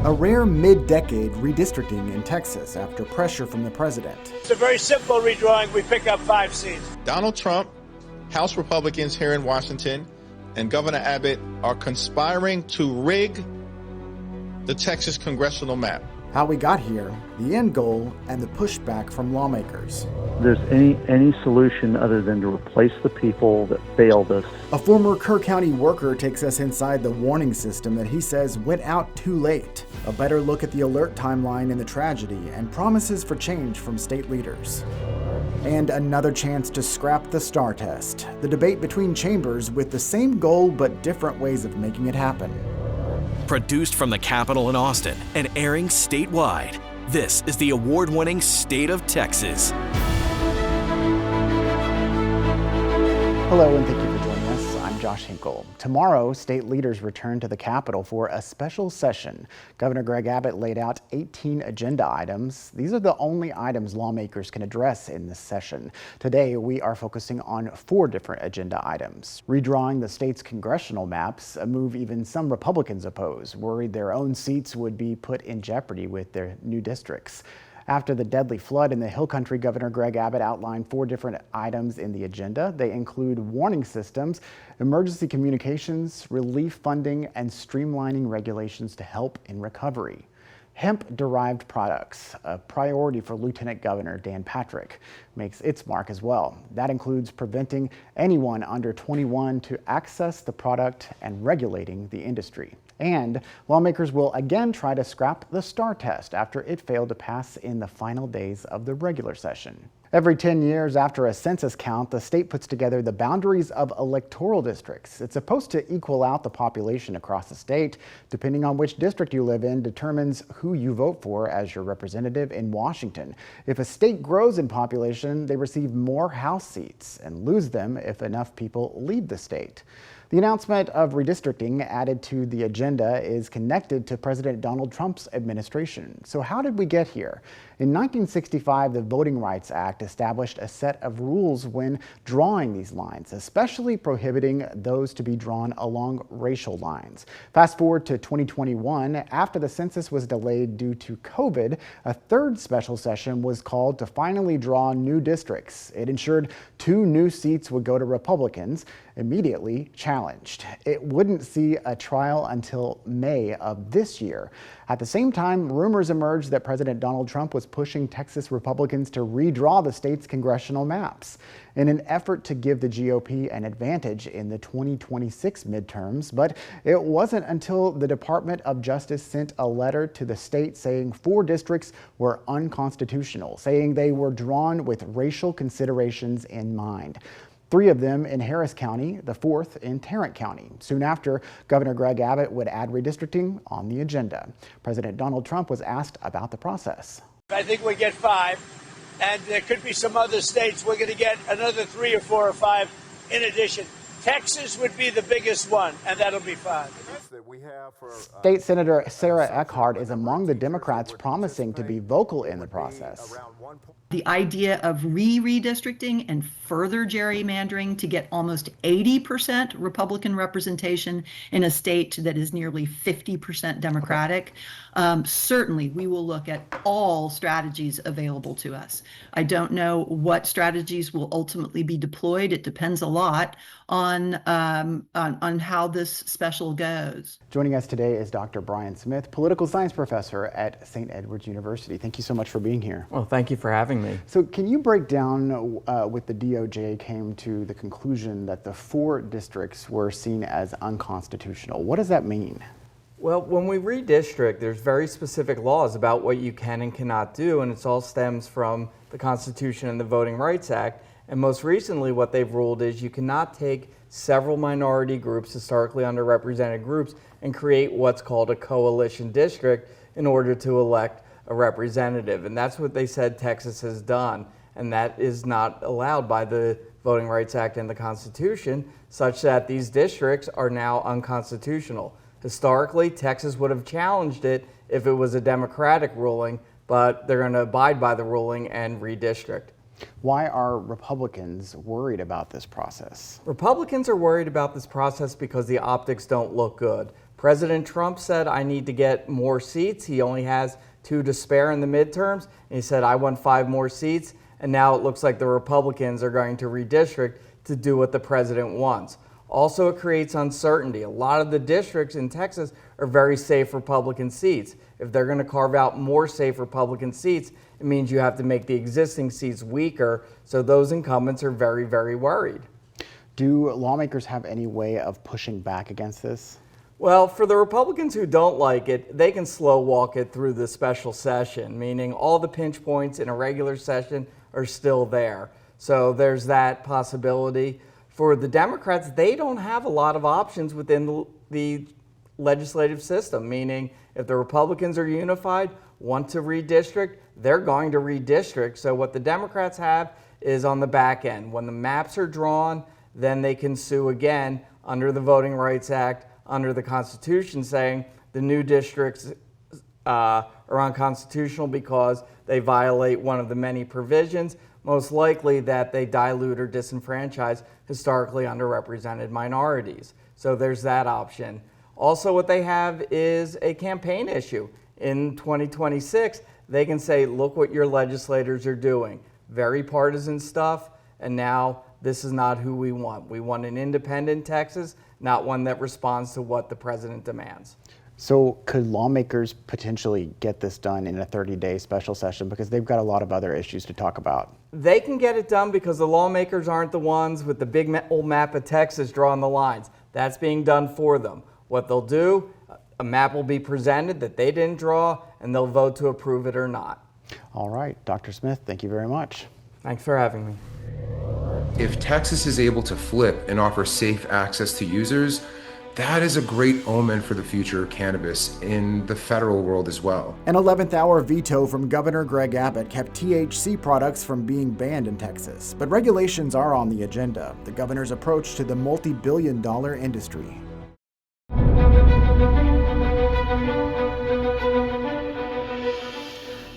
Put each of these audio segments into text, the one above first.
A rare mid-decade redistricting in Texas after pressure from the president. It's a very simple redrawing. We pick up 5 seats. Donald Trump, House Republicans here in Washington, and Governor Abbott are conspiring to rig the Texas congressional map. How we got here, the end goal, and the pushback from lawmakers. There's any solution other than to replace the people that failed us. A former Kerr County worker takes us inside the warning system that he says went out too late. A better look at the alert timeline in the tragedy and promises for change from state leaders. And another chance to scrap the STAAR Test, the debate between chambers with the same goal but different ways of making it happen. Produced from the Capitol in Austin and airing statewide, this is the award-winning State of Texas. Hello and thank you for joining us. I'm Josh Hinkle. Tomorrow, state leaders return to the Capitol for a special session. Governor Greg Abbott laid out 18 agenda items. These are the only items lawmakers can address in this session. Today, we are focusing on 4 different agenda items. Redrawing the state's congressional maps, a move even some Republicans oppose, worried their own seats would be put in jeopardy with their new districts. After the deadly flood in the Hill Country, Governor Greg Abbott outlined 4 different items in the agenda. They include warning systems, emergency communications, relief funding, and streamlining regulations to help in recovery. Hemp-derived products, a priority for Lieutenant Governor Dan Patrick, makes its mark as well. That includes preventing anyone under 21 to access the product and regulating the industry. And lawmakers will again try to scrap the STAAR Test after it failed to pass in the final days of the regular session. Every 10 years after a census count, the state puts together the boundaries of electoral districts. It's supposed to equal out the population across the state. Depending on which district you live in determines who you vote for as your representative in Washington. If a state grows in population, they receive more House seats and lose them if enough people leave the state. The announcement of redistricting added to the agenda is connected to President Donald Trump's administration. So how did we get here? In 1965, the Voting Rights Act established a set of rules when drawing these lines, especially prohibiting those to be drawn along racial lines. Fast forward to 2021, after the census was delayed due to COVID, a 3rd special session was called to finally draw new districts. It ensured 2 new seats would go to Republicans, immediately challenged. It wouldn't see a trial until May of this year. At the same time, rumors emerged that President Donald Trump was pushing Texas Republicans to redraw the state's congressional maps in an effort to give the GOP an advantage in the 2026 midterms. But it wasn't until the Department of Justice sent a letter to the state saying 4 districts were unconstitutional, saying they were drawn with racial considerations in mind. 3 of them in Harris County, the 4th in Tarrant County. Soon after, Governor Greg Abbott would add redistricting on the agenda. President Donald Trump was asked about the process. I think we get 5, and there could be some other states. We're going to get another 3 or 4 or 5 in addition. Texas would be the biggest one, and that'll be 5. State Senator Sarah Eckhart is among the Democrats promising to be vocal in the process. The idea of redistricting and further gerrymandering to get almost 80% Republican representation in a state that is nearly 50% Democratic, certainly we will look at all strategies available to us. I don't know what strategies will ultimately be deployed. It depends a lot on how this special goes. Joining us today is Dr. Brian Smith, political science professor at St. Edward's University. Thank you so much for being here. Well, thank you for having me. So can you break down with the DOJ came to the conclusion that the 4 districts were seen as unconstitutional? What does that mean? Well, when we redistrict, there's very specific laws about what you can and cannot do, and it all stems from the Constitution and the Voting Rights Act. And most recently, what they've ruled is you cannot take several minority groups, historically underrepresented groups, and create what's called a coalition district in order to elect a representative. And that's what they said Texas has done. And that is not allowed by the Voting Rights Act and the Constitution, such that these districts are now unconstitutional. Historically, Texas would have challenged it if it was a Democratic ruling, but they're going to abide by the ruling and redistrict. Why are Republicans worried about this process? Republicans are worried about this process because the optics don't look good. President Trump said, I need to get more seats. He only has 2 to spare in the midterms. And he said, I want 5 more seats. And now it looks like the Republicans are going to redistrict to do what the president wants. Also, it creates uncertainty. A lot of the districts in Texas are very safe Republican seats. If they're going to carve out more safe Republican seats, it means you have to make the existing seats weaker. So those incumbents are very, very worried. Do lawmakers have any way of pushing back against this? Well, for the Republicans who don't like it, they can slow walk it through the special session, meaning all the pinch points in a regular session are still there. So there's that possibility. For the Democrats, they don't have a lot of options within the legislative system, meaning if the Republicans are unified, want to redistrict, they're going to redistrict. So what the Democrats have is on the back end. When the maps are drawn, then they can sue again under the Voting Rights Act, under the Constitution, saying the new districts are unconstitutional because they violate one of the many provisions, most likely that they dilute or disenfranchise historically underrepresented minorities. So there's that option. Also, what they have is a campaign issue. In 2026, they can say, look what your legislators are doing. Very partisan stuff, and now this is not who we want. We want an independent Texas, not one that responds to what the president demands. So could lawmakers potentially get this done in a 30-day special session, because they've got a lot of other issues to talk about? They can get it done because the lawmakers aren't the ones with the big old map of Texas drawing the lines. That's being done for them. What they'll do, a map will be presented that they didn't draw, and they'll vote to approve it or not. All right, Dr. Smith, thank you very much. Thanks for having me. If Texas is able to flip and offer safe access to users, that is a great omen for the future of cannabis in the federal world as well. An 11th hour veto from Governor Greg Abbott kept THC products from being banned in Texas. But regulations are on the agenda. The governor's approach to the multi-billion-dollar industry.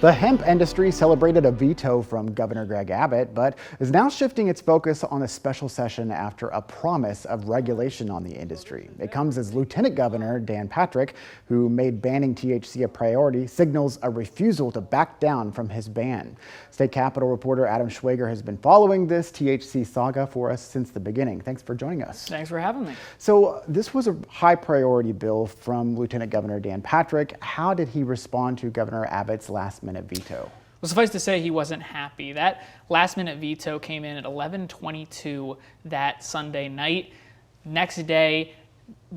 The hemp industry celebrated a veto from Governor Greg Abbott, but is now shifting its focus on a special session after a promise of regulation on the industry. It comes as Lieutenant Governor Dan Patrick, who made banning THC a priority, signals a refusal to back down from his ban. State Capitol reporter Adam Schwager has been following this THC saga for us since the beginning. Thanks for joining us. Thanks for having me. So this was a high priority bill from Lieutenant Governor Dan Patrick. How did he respond to Governor Abbott's last-minute veto? Well, suffice to say, he wasn't happy. That last-minute veto came in at 11:22 that Sunday night. Next day,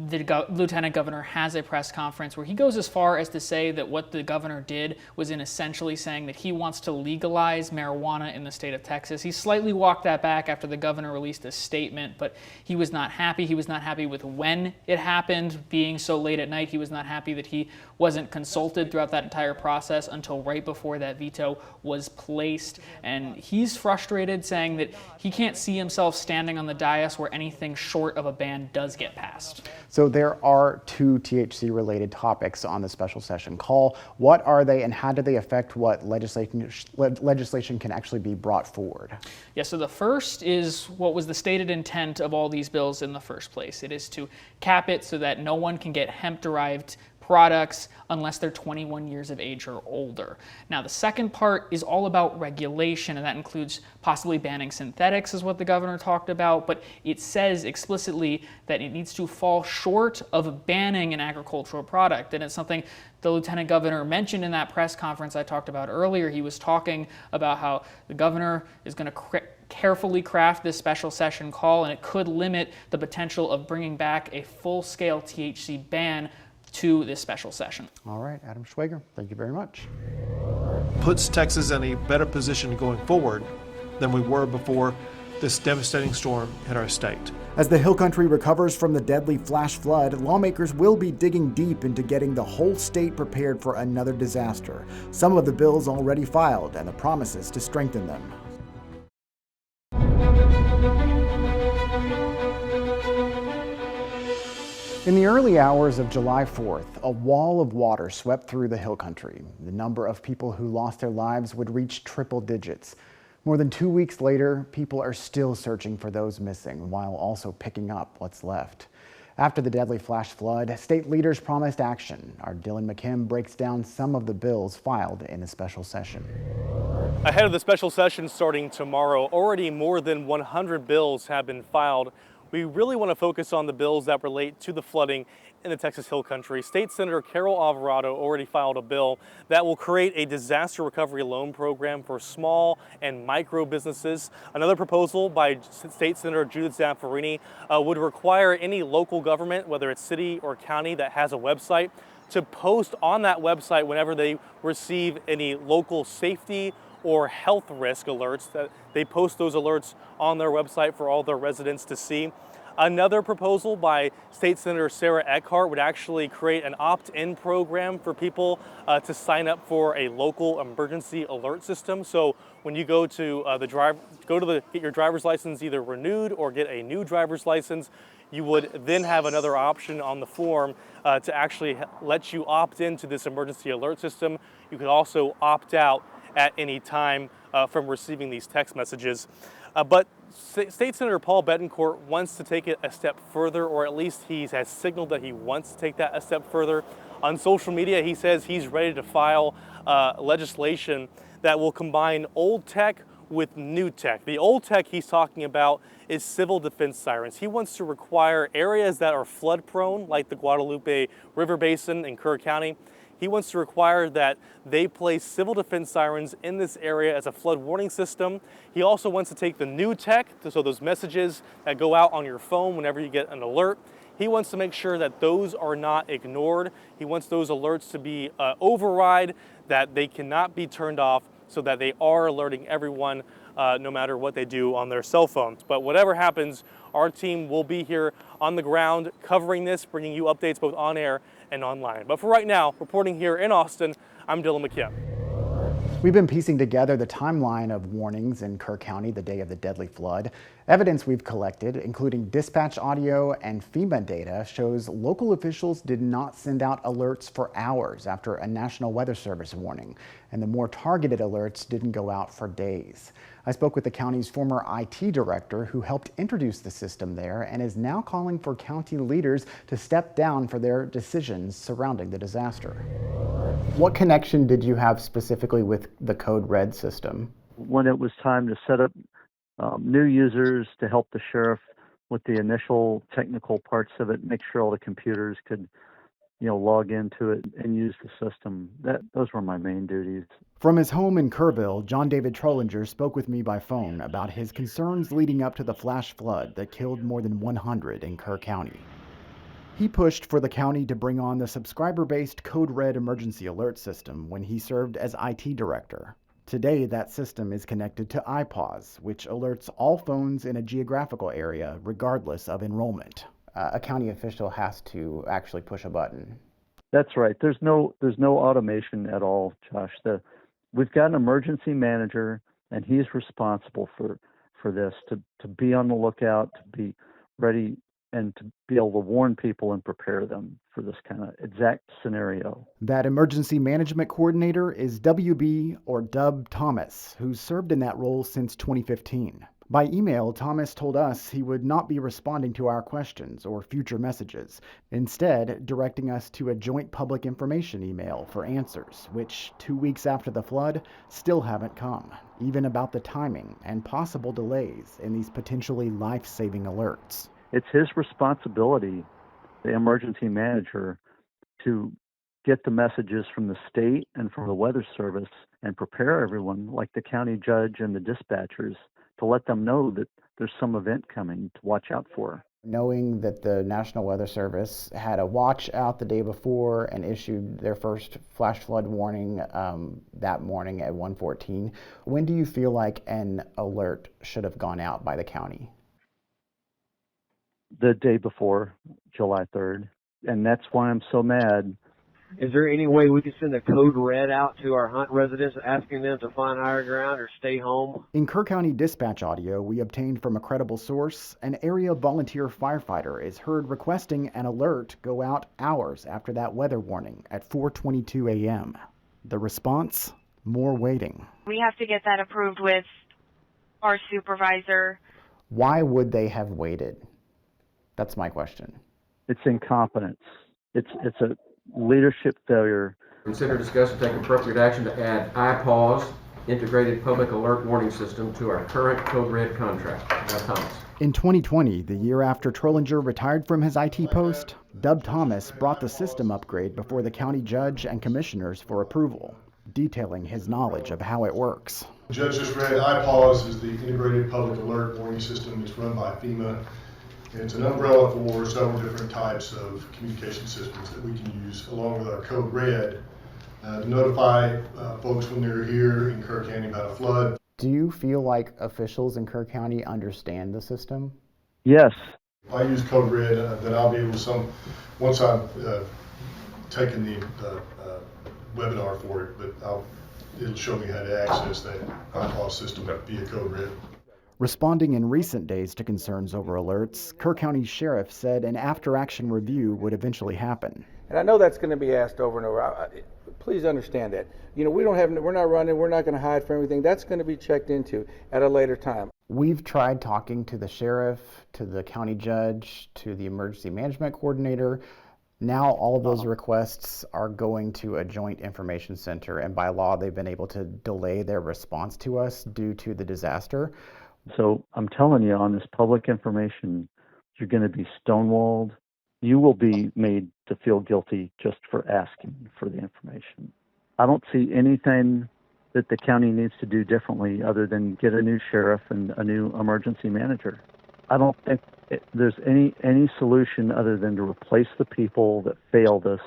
the Lieutenant Governor has a press conference where he goes as far as to say that what the governor did was in essentially saying that he wants to legalize marijuana in the state of Texas. He slightly walked that back after the governor released a statement, but he was not happy. He was not happy with when it happened, being so late at night. He was not happy that he wasn't consulted throughout that entire process until right before that veto was placed. And he's frustrated, saying that he can't see himself standing on the dais where anything short of a ban does get passed. So there are 2 THC-related topics on the special session call. What are they, and how do they affect what legislation can actually be brought forward? Yeah, so the first is what was the stated intent of all these bills in the first place. It is to cap it so that no one can get hemp-derived products unless they're 21 years of age or older. Now, the second part is all about regulation, and that includes possibly banning synthetics, is what the governor talked about, but it says explicitly that it needs to fall short of banning an agricultural product, and it's something the lieutenant governor mentioned in that press conference I talked about earlier. He was talking about how the governor is going to carefully craft this special session call, and it could limit the potential of bringing back a full-scale THC ban to this special session. All right, Adam Schwager, thank you very much. Puts Texas in a better position going forward than we were before this devastating storm hit our state. As the Hill Country recovers from the deadly flash flood, lawmakers will be digging deep into getting the whole state prepared for another disaster. Some of the bills already filed and the promises to strengthen them. In the early hours of July 4th, a wall of water swept through the Hill Country. The number of people who lost their lives would reach triple digits. More than 2 weeks later, people are still searching for those missing while also picking up what's left. After the deadly flash flood, state leaders promised action. Our Dylan McKim breaks down some of the bills filed in the special session. Ahead of the special session starting tomorrow, already more than 100 bills have been filed. We really want to focus on the bills that relate to the flooding in the Texas Hill Country. State Senator Carol Alvarado already filed a bill that will create a disaster recovery loan program for small and micro businesses. Another proposal by State Senator Judith Zaffarini would require any local government, whether it's city or county, that has a website, to post on that website whenever they receive any local safety or health risk alerts, that they post those alerts on their website for all their residents to see. Another proposal by State Senator Sarah Eckhart would actually create an opt-in program for people to sign up for a local emergency alert system. So when you go to get your driver's license either renewed or get a new driver's license, you would then have another option on the form to actually let you opt into this emergency alert system. You could also opt out at any time from receiving these text messages. But State Senator Paul Betancourt wants to take it a step further, or at least he has signaled that he wants to take that a step further. On social media, he says he's ready to file legislation that will combine old tech with new tech. The old tech he's talking about is civil defense sirens. He wants to require areas that are flood prone, like the Guadalupe River Basin in Kerr County. He wants to require that they place civil defense sirens in this area as a flood warning system. He also wants to take the new tech, so those messages that go out on your phone whenever you get an alert. He wants to make sure that those are not ignored. He wants those alerts to be override, that they cannot be turned off, so that they are alerting everyone no matter what they do on their cell phones. But whatever happens, our team will be here on the ground covering this, bringing you updates both on air and online. But for right now, reporting here in Austin, I'm Dylan McKim. We've been piecing together the timeline of warnings in Kerr County the day of the deadly flood. Evidence we've collected, including dispatch audio and FEMA data, shows local officials did not send out alerts for hours after a National Weather Service warning, and the more targeted alerts didn't go out for days. I spoke with the county's former IT director who helped introduce the system there and is now calling for county leaders to step down for their decisions surrounding the disaster. What connection did you have specifically with the Code Red system? When it was time to set up new users to help the sheriff with the initial technical parts of it, make sure all the computers could, log into it and use the system. Those were my main duties. From his home in Kerrville, John David Trollinger spoke with me by phone about his concerns leading up to the flash flood that killed more than 100 in Kerr County. He pushed for the county to bring on the subscriber-based Code Red emergency alert system when he served as IT director. Today, that system is connected to iPause, which alerts all phones in a geographical area regardless of enrollment. A county official has to actually push a button. That's right. There's no automation at all, Josh. We've got an emergency manager, and he's responsible for this, to be on the lookout, to be ready, and to be able to warn people and prepare them for this kind of exact scenario. That emergency management coordinator is WB or Dub Thomas, who's served in that role since 2015. By email, Thomas told us he would not be responding to our questions or future messages, instead directing us to a joint public information email for answers, which 2 weeks after the flood still haven't come, even about the timing and possible delays in these potentially life-saving alerts. It's his responsibility, the emergency manager, to get the messages from the state and from the Weather Service and prepare everyone, like the county judge and the dispatchers, to let them know that there's some event coming to watch out for. Knowing that the National Weather Service had a watch out the day before and issued their first flash flood warning that morning at 1:14, when do you feel like an alert should have gone out by the county? The day before, July 3rd. And that's why I'm so mad. Is there any way we could send a code red out to our Hunt residents asking them to find higher ground or stay home? In Kerr County dispatch audio we obtained from a credible source, an area volunteer firefighter is heard requesting an alert go out hours after that weather warning at 4:22 a.m. The response? More waiting. We have to get that approved with our supervisor. Why would they have waited? That's my question. It's incompetence. It's a leadership failure. Consider, discuss, and take appropriate action to add IPAWS, Integrated Public Alert Warning System, to our current Code Red contract. Now, Thomas. In 2020, the year after Trollinger retired from his IT post, Dub Thomas brought the system upgrade before the county judge and commissioners for approval, detailing his knowledge of how it works. The judge just read IPAWS is the Integrated Public Alert Warning System. It's run by FEMA. And it's an umbrella for several different types of communication systems that we can use along with our Code Red to notify folks when they're here in Kerr County about a flood. Do you feel like officials in Kerr County understand the system? Yes. If I use Code Red, then I'll be able to once I've taken the webinar for it, but it'll show me how to access that IPAWS system via Code Red. Responding in recent days to concerns over alerts, Kerr County Sheriff said an after-action review would eventually happen. And I know that's going to be asked over and over. Please understand that. We're not running, we're not going to hide from everything. That's going to be checked into at a later time. We've tried talking to the sheriff, to the county judge, to the emergency management coordinator. Now all of those requests are going to a joint information center, and by law they've been able to delay their response to us due to the disaster. So I'm telling you, on this public information, you're going to be stonewalled. You will be made to feel guilty just for asking for the information. I don't see anything that the county needs to do differently other than get a new sheriff and a new emergency manager. I don't think there's any solution other than to replace the people that failed us.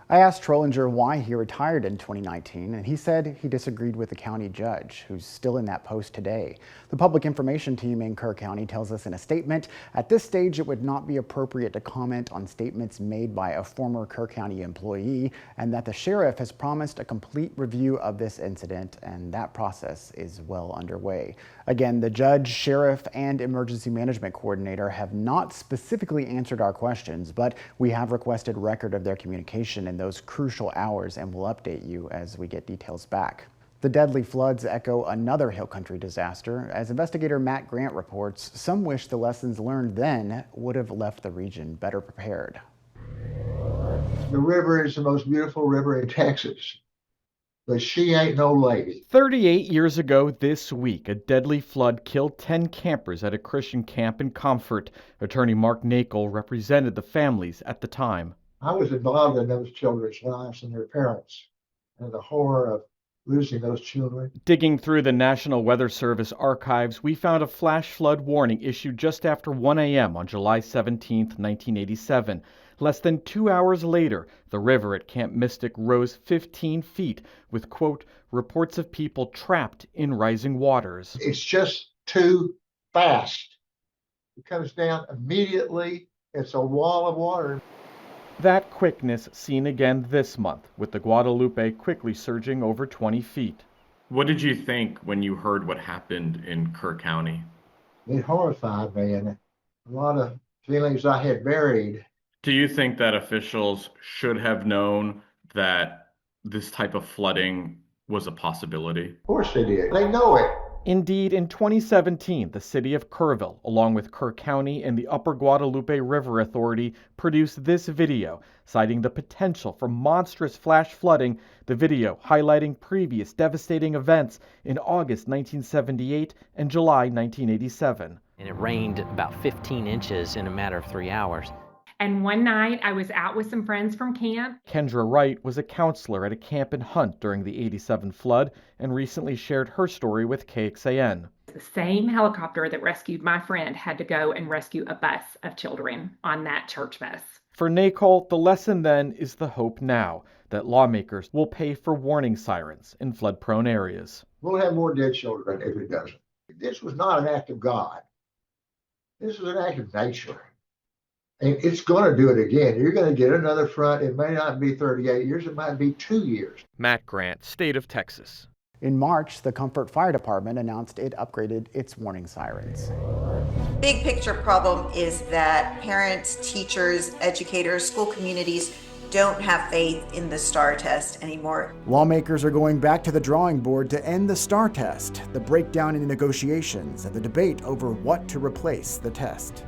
I asked Trollinger why he retired in 2019, and he said he disagreed with the county judge, who's still in that post today. The public information team in Kerr County tells us in a statement, at this stage it would not be appropriate to comment on statements made by a former Kerr County employee, and that the sheriff has promised a complete review of this incident, and that process is well underway. Again, the judge, sheriff, and emergency management coordinator have not specifically answered our questions, but we have requested record of their communication in those crucial hours, and we'll update you as we get details back. The deadly floods echo another Hill Country disaster. As investigator Matt Grant reports, some wish the lessons learned then would have left the region better prepared. The river is the most beautiful river in Texas, but she ain't no lady. 38 years ago this week, a deadly flood killed 10 campers at a Christian camp in Comfort. Attorney Mark Nakel represented the families at the time. I was involved in those children's lives and their parents, and the horror of losing those children. Digging through the National Weather Service archives, we found a flash flood warning issued just after 1 a.m. on July 17, 1987. Less than 2 hours later, the river at Camp Mystic rose 15 feet with, quote, reports of people trapped in rising waters. It's just too fast. It comes down immediately. It's a wall of water. That quickness seen again this month, with the Guadalupe quickly surging over 20 feet. What did you think when you heard what happened in Kerr County? It horrified me, and a lot of feelings I had buried. Do you think that officials should have known that this type of flooding was a possibility? Of course they did. They know it. Indeed, in 2017, the city of Kerrville, along with Kerr County and the Upper Guadalupe River Authority, produced this video, citing the potential for monstrous flash flooding, the video highlighting previous devastating events in August 1978 and July 1987. And it rained about 15 inches in a matter of 3 hours. And one night I was out with some friends from camp. Kendra Wright was a counselor at a camp in Hunt during the 87 flood and recently shared her story with KXAN. The same helicopter that rescued my friend had to go and rescue a bus of children on that church bus. For Nakel, the lesson then is the hope now that lawmakers will pay for warning sirens in flood-prone areas. We'll have more dead children if it doesn't. This was not an act of God. This was an act of nature. And it's going to do it again. You're going to get another front. It may not be 38 years. It might be 2 years. Matt Grant, State of Texas. In March, the Comfort Fire Department announced it upgraded its warning sirens. Big picture problem is that parents, teachers, educators, school communities don't have faith in the STAAR test anymore. Lawmakers are going back to the drawing board to end the STAAR test, the breakdown in negotiations, and the debate over what to replace the test.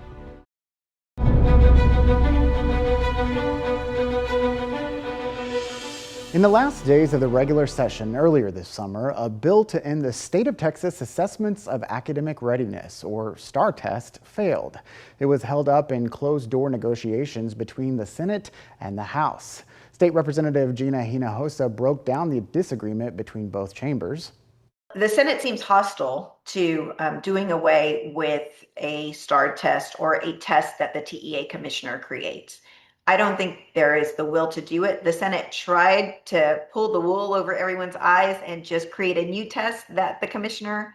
In the last days of the regular session earlier this summer, a bill to end the state of Texas assessments of academic readiness, or STAAR Test, failed. It was held up in closed-door negotiations between the Senate and the House. State Representative Gina Hinojosa broke down the disagreement between both chambers. The Senate seems hostile to doing away with a STAAR test or a test that the TEA commissioner creates. I don't think there is the will to do it. The Senate tried to pull the wool over everyone's eyes and just create a new test that the commissioner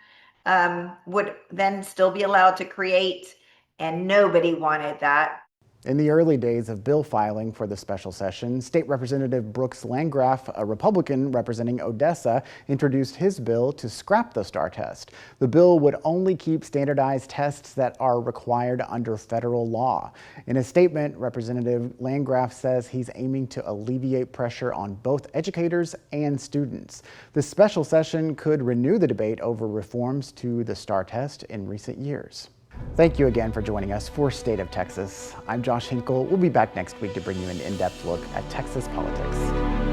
would then still be allowed to create, and nobody wanted that. In the early days of bill filing for the special session, State Representative Brooks Landgraf, a Republican representing Odessa, introduced his bill to scrap the STAAR test. The bill would only keep standardized tests that are required under federal law. In a statement, Representative Landgraf says he's aiming to alleviate pressure on both educators and students. The special session could renew the debate over reforms to the STAAR test in recent years. Thank you again for joining us for State of Texas. I'm Josh Hinkle. We'll be back next week to bring you an in-depth look at Texas politics.